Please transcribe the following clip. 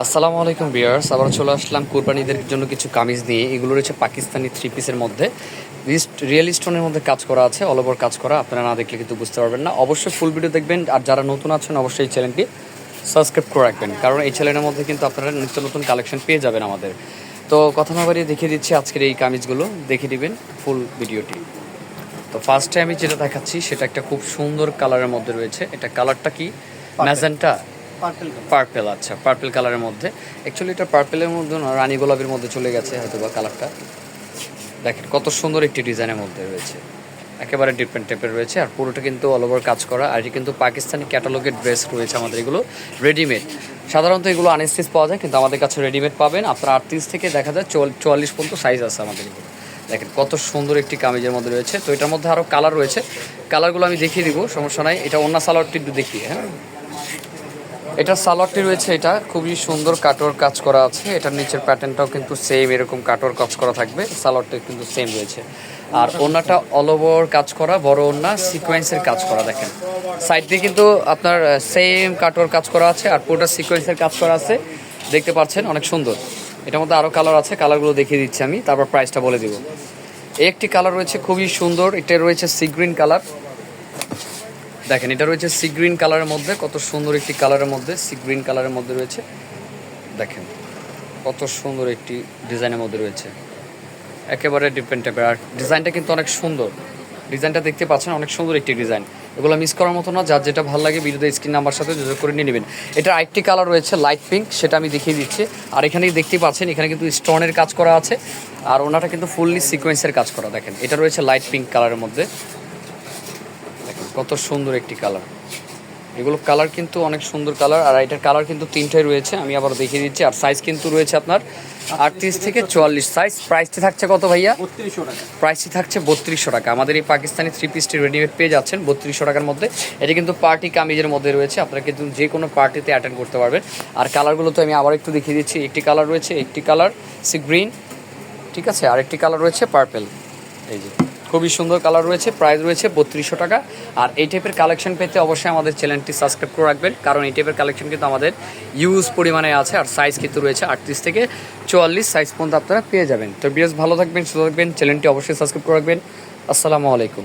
আসসালামু আলাইকুম ভিউয়ার্স, আবার চলে আসলাম কুরবানিদের জন্য কিছু কামিজ নিয়ে। এগুলো রয়েছে পাকিস্তানি থ্রি পিসের মধ্যে রিয়েল স্টোনের মধ্যে কাজ করা আছে, অল ওভার কাজ করা। আপনারা না দেখলে কিন্তু বুঝতে পারবেন না। অবশ্যই ফুল ভিডিও দেখবেন, আর যারা নতুন আছেন অবশ্যই এই চ্যানেলটি সাবস্ক্রাইব করে রাখবেন, কারণ এই চ্যানেলের মধ্যে কিন্তু আপনারা নিত্য নতুন কালেকশন পেয়ে যাবেন আমাদের। তো কথা না বাড়িয়ে দেখিয়ে দিচ্ছি আজকের এই কামিজগুলো, দেখে দিবেন ফুল ভিডিওটি। তো ফার্স্টে আমি যেটা দেখাচ্ছি সেটা একটা খুব সুন্দর কালারের মধ্যে রয়েছে। এটা কালারটা কি? Magenta purple. আচ্ছা, পার্পেল কালারের মধ্যে। অ্যাকচুয়ালি এটা পার্পেলের মধ্যে না, রানী গোলাপের মধ্যে চলে গেছে হয়তো বা কালারটা। দেখেন কত সুন্দর একটি ডিজাইনের মধ্যে রয়েছে, একেবারে ডিফারেন্ট টাইপের রয়েছে। আর পুরোটা কিন্তু অল ওভার কাজ করা। আর এটি কিন্তু পাকিস্তানি ক্যাটালগের ড্রেস রয়েছে আমাদের, এগুলো রেডিমেড। সাধারণত এগুলো আনস্টিচ পাওয়া যায়, কিন্তু আমাদের কাছে রেডিমেড পাবেন। আপনার 38 থেকে দেখা যায় 44 পর্যন্ত সাইজ আছে আমাদের এগুলো। দেখেন কত সুন্দর একটি কামিজের মধ্যে রয়েছে। তো এটার মধ্যে আরও কালার রয়েছে, কালারগুলো আমি দেখিয়ে দিব, সমস্যা নাই। এটা অন্য সালোয়ারটি একটু দেখিয়ে, হ্যাঁ। এটার সালোয়ারটি রয়েছে, এটা খুবই সুন্দর কাটওয়ার কাজ করা আছে। এটার নিচের প্যাটার্নটাও কিন্তু সেম এরকম কাটওয়ার কাজ করা থাকবে। সালোয়ারটা কিন্তু সেম রয়েছে। আর ওড়নাটা অল ওভার কাজ করা, বড় ওড়না, সিকোয়েন্সের কাজ করা। দেখেন সাইড দিয়ে কিন্তু আপনার সেম কাটওয়ার কাজ করা আছে, আর পুরোটা সিকোয়েন্সের কাজ করা আছে। দেখতে পাচ্ছেন অনেক সুন্দর। এটার মধ্যে আরও কালার আছে, কালারগুলো দেখিয়ে দিচ্ছি আমি, তারপর প্রাইসটা বলে দিব। একটি কালার রয়েছে খুবই সুন্দর, এটা রয়েছে সি গ্রিন কালার। দেখেন এটা রয়েছে সি গ্রিন কালারের মধ্যে, কত সুন্দর একটি কালারের মধ্যে, সি গ্রিন কালারের মধ্যে রয়েছে। দেখেন কত সুন্দর একটি ডিজাইনের মধ্যে রয়েছে, একেবারে ডিফারেন্ট টাইপের। আর ডিজাইনটা কিন্তু অনেক সুন্দর, ডিজাইনটা দেখতে পাচ্ছেন অনেক সুন্দর একটি ডিজাইন। এগুলো মিস করার মতো না, যার যেটা ভালো লাগে ভিডিওতে স্ক্রিন নাম্বার সাথে যোগাযোগ করে নিয়ে নেবেন। এটা আরেকটি কালার রয়েছে লাইট পিঙ্ক, সেটা আমি দেখিয়ে দিচ্ছি। আর এখানে দেখতে পাচ্ছেন এখানে কিন্তু স্টোনের কাজ করা আছে, আর ওনাটা কিন্তু ফুললি সিকোয়েন্সের কাজ করা। দেখেন এটা রয়েছে লাইট পিঙ্ক কালারের মধ্যে। কত সুন্দর একটি কালার, এগুলো কালার কিন্তু অনেক সুন্দর কালার। আর এটার কালার কিন্তু তিনটাই রয়েছে, আমি আবার দেখিয়ে দিচ্ছি। আর সাইজ কিন্তু রয়েছে আপনার 38 থেকে 44 সাইজ। প্রাইসটি থাকছে কত ভাইয়া? 3200 টাকা। প্রাইসটি থাকছে 3200 টাকা। আমাদের এই পাকিস্তানি থ্রি পিসটি রেডিমেড পেয়ে যাচ্ছেন 3200 টাকার মধ্যে। এটা কিন্তু পার্টি কামিজের মধ্যে রয়েছে, আপনারা কিন্তু যে কোনো পার্টিতে অ্যাটেন্ড করতে পারবেন। আর কালারগুলো তো আমি আবার একটু দেখিয়ে দিচ্ছি। একটি কালার রয়েছে, একটি কালার সি গ্রিন, ঠিক আছে, আর একটি কালার রয়েছে পার্পেল। এই যে খুবই সুন্দর কালার রয়েছে। প্রাইস রয়েছে 3200 টাকা। আর এই টাইপের কালেকশন পেতে অবশ্যই আমাদের চ্যানেলটি সাবস্ক্রাইব করে রাখবেন, কারণ এই টাইপের কালেকশন কিন্তু আমাদের ইউজ পরিমাণে আছে। আর সাইজ কিন্তু রয়েছে 38 থেকে 44 সাইজ পর্যন্ত আপনারা পেয়ে যাবেন। তো বিয়ার্স ভালো থাকবেন, সুস্থ থাকবেন, চ্যানেলটি অবশ্যই সাবস্ক্রাইব করে রাখবেন। আসসালামু আলাইকুম।